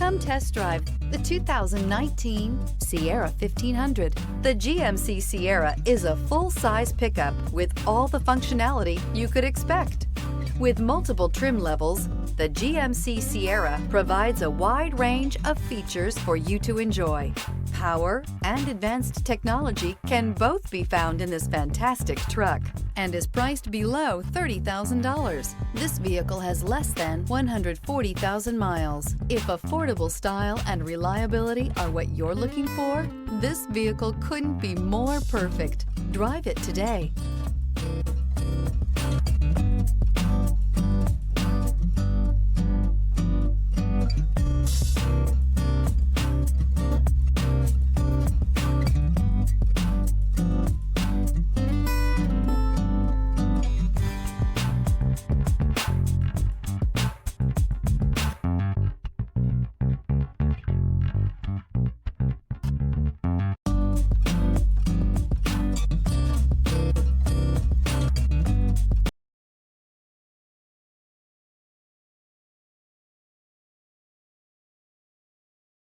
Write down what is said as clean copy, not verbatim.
Come test drive the 2019 Sierra 1500. The GMC Sierra is a full-size pickup with all the functionality you could expect. With multiple trim levels, the GMC Sierra provides a wide range of features for you to enjoy. Power and advanced technology can both be found in this fantastic truck and is priced below $30,000. This vehicle has less than 140,000 miles. If affordable style and reliability are what you're looking for, this vehicle couldn't be more perfect. Drive it today.